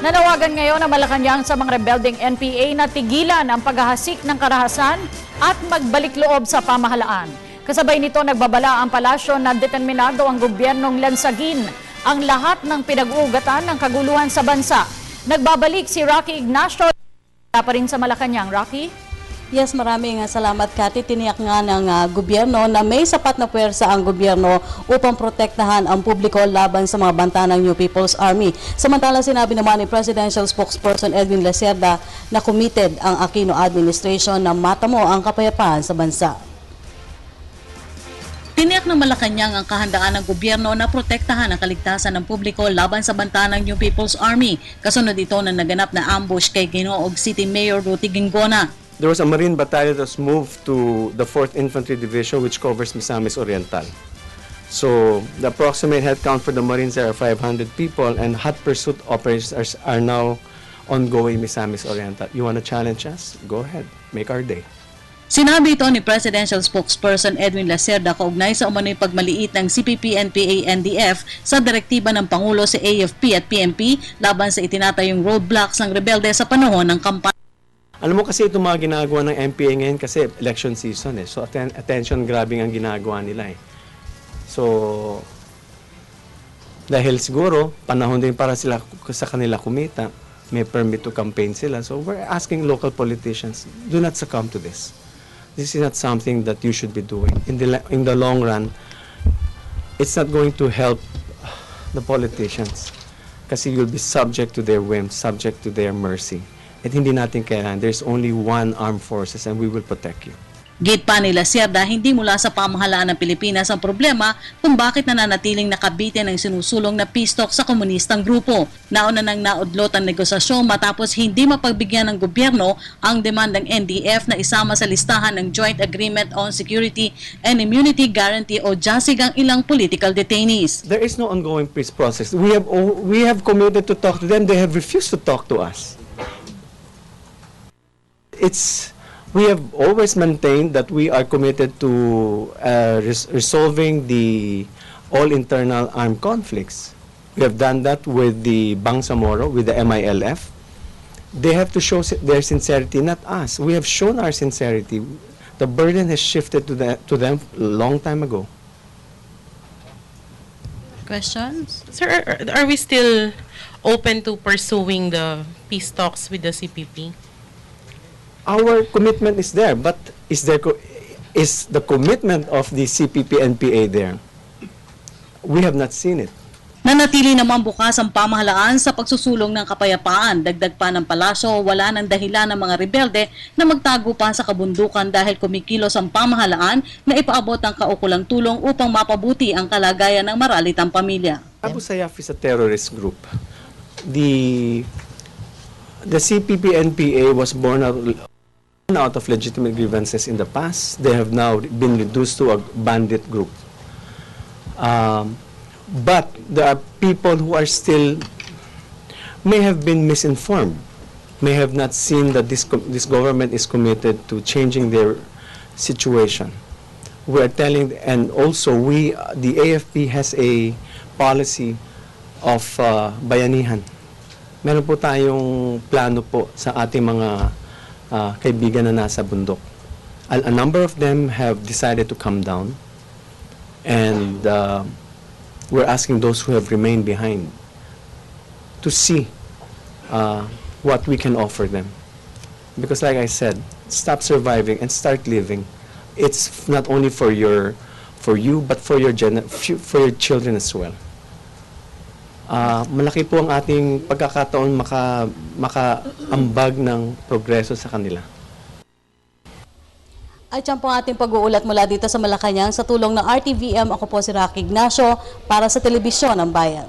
Nanawagan ngayon ang Malacanang sa mga rebelding NPA na tigilan ang paghahasik ng karahasan at magbalik loob sa pamahalaan. Kasabay nito nagbabala ang palasyo na determinado ang gobyernong lansagin ang lahat ng pinag-uugatan ng kaguluhan sa bansa. Nagbabalik si Rocky Ignacio pa rin sa Malacanang. Rocky? Yes, maraming salamat, Cathy. Tiniyak nga ng gobyerno na may sapat na puwersa ang gobyerno upang protektahan ang publiko laban sa mga banta ng New People's Army. Samantala, sinabi naman ni Presidential Spokesperson Edwin Lacerda na committed ang Aquino administration na matamo ang kapayapaan sa bansa. Tiniyak ng Malacanang ang kahandaan ng gobyerno na protektahan ang kaligtasan ng publiko laban sa banta ng New People's Army. Kasunod ito na naganap na ambush kay Ginoog City Mayor Ruti Gingona. There was a Marine battalion that was moved to the 4th Infantry Division, which covers Misamis Oriental. So the approximate headcount for the Marines are 500 people, and hot pursuit operations are now ongoing in Misamis Oriental. You want to challenge us? Go ahead. Make our day. Sinabi ito ni Presidential Spokesperson Edwin Lacerda kaugnay sa umano'y pagmaliit ng CPP, NPA, NDF sa direktiba ng Pangulo sa AFP at PNP laban sa itinatayong roadblocks ng rebelde sa panahon ng kampanya. Alam mo kasi itong mga ginagawa ng NPA ngayon kasi election season eh. So attention grabbing ang ginagawa nila eh. So dahil siguro panahon din para sila sa kanila kumita, may permit to campaign sila. So we're asking local politicians, do not succumb to this. This is not something that you should be doing. In the long run, it's not going to help the politicians kasi you'll be subject to their whims, subject to their mercy. At hindi natin kailangan. There's only one armed forces and we will protect you. Git pa ni Lacerda, hindi mula sa pamahalaan ng Pilipinas ang problema kung bakit nananatiling nakabitin ang sinusulong na peace talk sa komunistang grupo. Nauna nang naudlot ang negosasyon matapos hindi mapagbigyan ng gobyerno ang demandang NDF na isama sa listahan ng Joint Agreement on Security and Immunity Guarantee o JASIG ang ilang political detainees. There is no ongoing peace process. We have committed to talk to them. They have refused to talk to us. We have always maintained that we are committed to resolving all internal armed conflicts. We have done that with the Bangsamoro, with the MILF. They have to show their sincerity, not us. We have shown our sincerity. The burden has shifted to them a long time ago. Questions? Sir, are we still open to pursuing the peace talks with the CPP? Our commitment is there, but is the commitment of the CPP-NPA there? We have not seen it. Nanatili naman bukas ang pamahalaan sa pagsusulong ng kapayapaan. Dagdag pa ng palasyo, wala ng dahilan ng mga rebelde na magtago pa sa kabundukan dahil kumikilos ang pamahalaan na ipaabot ang kaukulang tulong upang mapabuti ang kalagayan ng maralitang pamilya. Abu Sayyaf is a terrorist group. The CPP-NPA was born out of legitimate grievances in the past. They have now been reduced to a bandit group. But there are people who are still, may have been misinformed, may have not seen that this government is committed to changing their situation. We are telling, and also the AFP has a policy of bayanihan. Meron po tayong plano po sa ating mga kaibigan na nasa bundok. A number of them have decided to come down, and we're asking those who have remained behind to see what we can offer them. Because like I said, stop surviving and start living. It's not only for you, but for your children as well. Malaki po ang ating pagkakataon makaambag ng progreso sa kanila. At yan po ang ating pag-uulat mula dito sa Malacanang sa tulong ng RTVM. Ako po si Rocky Ignacio para sa Telebisyon ng Bayan.